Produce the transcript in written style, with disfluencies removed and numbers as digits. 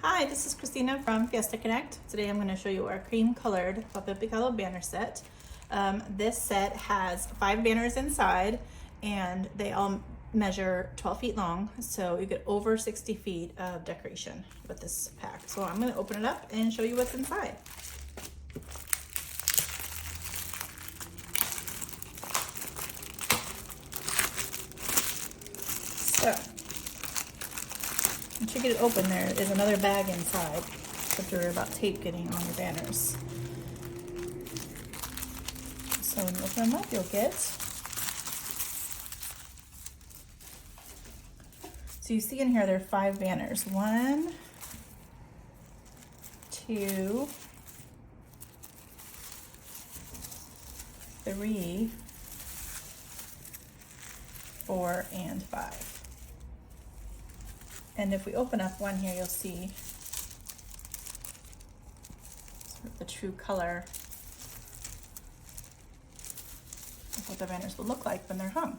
Hi, this is Christina from FiestaConnect. Today I'm going to show you our cream colored Papel Picado banner set. This set has 5 banners inside and they all measure 12 feet long, so you get over 60 feet of decoration with this pack. So I'm going to open it up and show you what's inside. So, once you get it open, there is another bag inside if you're about tape getting on your banners. So when you open them up, you'll get, so you see in here there are 5 banners. 1, 2, 3, 4, and 5. And if we open up one here, you'll see sort of the true color of what the banners will look like when they're hung.